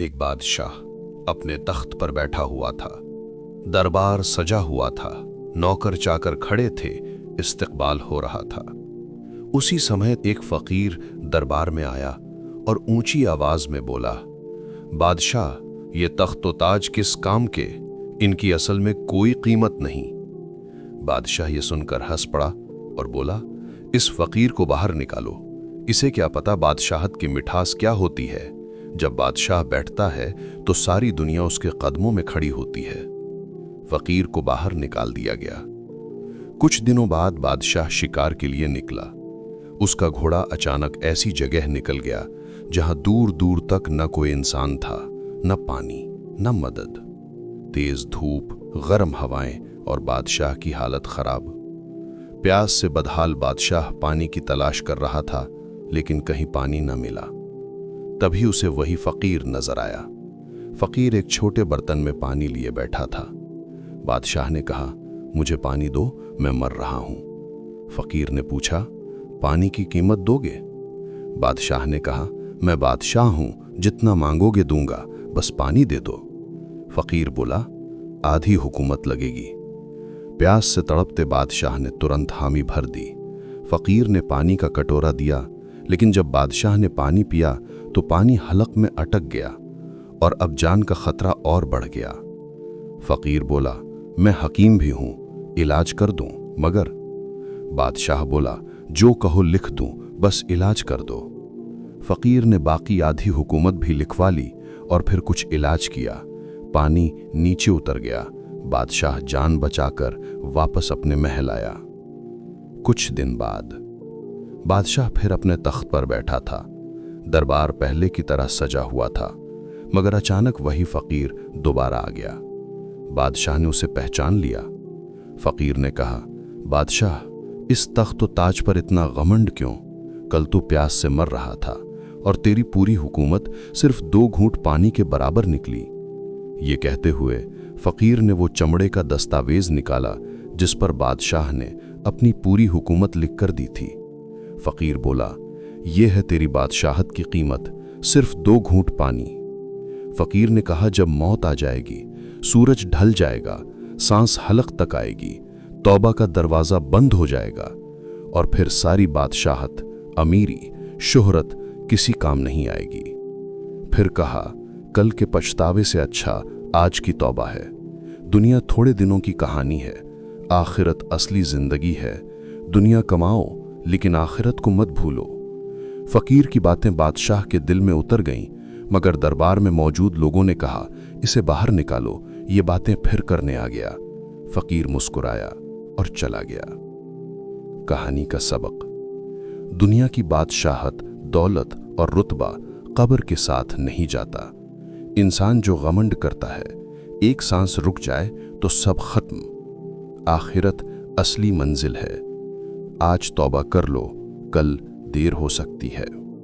एक बादशाह अपने तख्त पर बैठा हुआ था। दरबार सजा हुआ था, नौकर चाकर खड़े थे, इस्तकबाल हो रहा था। उसी समय एक फकीर दरबार में आया और ऊंची आवाज में बोला, बादशाह, ये तख्त व ताज किस काम के? इनकी असल में कोई कीमत नहीं। बादशाह ये सुनकर हंस पड़ा और बोला, इस फकीर को बाहर निकालो। इसे क्या पता बादशाहत की मिठास क्या होती है। जब बादशाह बैठता है तो सारी दुनिया उसके कदमों में खड़ी होती है। फकीर को बाहर निकाल दिया गया। कुछ दिनों बाद बादशाह शिकार के लिए निकला। उसका घोड़ा अचानक ऐसी जगह निकल गया जहां दूर दूर तक न कोई इंसान था, न पानी, न मदद। तेज धूप, गर्म हवाएं और बादशाह की हालत खराब। प्यास से बदहाल बादशाह पानी की तलाश कर रहा था, लेकिन कहीं पानी न मिला। तभी उसे वही फकीर नजर आया। फकीर एक छोटे बर्तन में पानी लिए बैठा था। बादशाह ने कहा, मुझे पानी दो, मैं मर रहा हूं। फकीर ने पूछा, पानी की कीमत दोगे? बादशाह ने कहा, मैं बादशाह हूं, जितना मांगोगे दूंगा, बस पानी दे दो। फकीर बोला, आधी हुकूमत लगेगी। प्यास से तड़पते बादशाह ने तुरंत हामी भर दी। फकीर ने पानी का कटोरा दिया, लेकिन जब बादशाह ने पानी पिया तो पानी हलक में अटक गया और अब जान का खतरा और बढ़ गया। फकीर बोला, मैं हकीम भी हूं, इलाज कर दूं, मगर? बादशाह बोला, जो कहो लिख दूं, बस इलाज कर दो। फकीर ने बाकी आधी हुकूमत भी लिखवा ली और फिर कुछ इलाज किया। पानी नीचे उतर गया। बादशाह जान बचाकर वापस अपने महल आया। कुछ दिन बाद बादशाह फिर अपने तख्त पर बैठा था। दरबार पहले की तरह सजा हुआ था, मगर अचानक वही फकीर दोबारा आ गया। बादशाह ने उसे पहचान लिया। फकीर ने कहा, बादशाह, इस तख्त व ताज पर इतना घमंड क्यों? कल तू प्यास से मर रहा था और तेरी पूरी हुकूमत सिर्फ 2 घूंट पानी के बराबर निकली। ये कहते हुए फकीर ने वो चमड़े का दस्तावेज निकाला जिस पर बादशाह ने अपनी पूरी हुकूमत लिखकर दी थी। फकीर बोला, यह है तेरी बादशाहत की कीमत, सिर्फ 2 घूंट पानी। फकीर ने कहा, जब मौत आ जाएगी, सूरज ढल जाएगा, सांस हलक तक आएगी, तौबा का दरवाजा बंद हो जाएगा और फिर सारी बादशाहत, अमीरी, शोहरत किसी काम नहीं आएगी। फिर कहा, कल के पछतावे से अच्छा आज की तौबा है। दुनिया थोड़े दिनों की कहानी है, आखिरत असली जिंदगी है। दुनिया कमाओ, लेकिन आखिरत को मत भूलो। फकीर की बातें बादशाह के दिल में उतर गईं, मगर दरबार में मौजूद लोगों ने कहा, इसे बाहर निकालो, ये बातें फिर करने आ गया। फकीर मुस्कुराया और चला गया। कहानी का सबक, दुनिया की बादशाहत, दौलत और रुतबा कब्र के साथ नहीं जाता। इंसान जो घमंड करता है, एक सांस रुक जाए तो सब खत्म। आखिरत असली मंजिल है। आज तौबा कर लो, कल देर हो सकती है।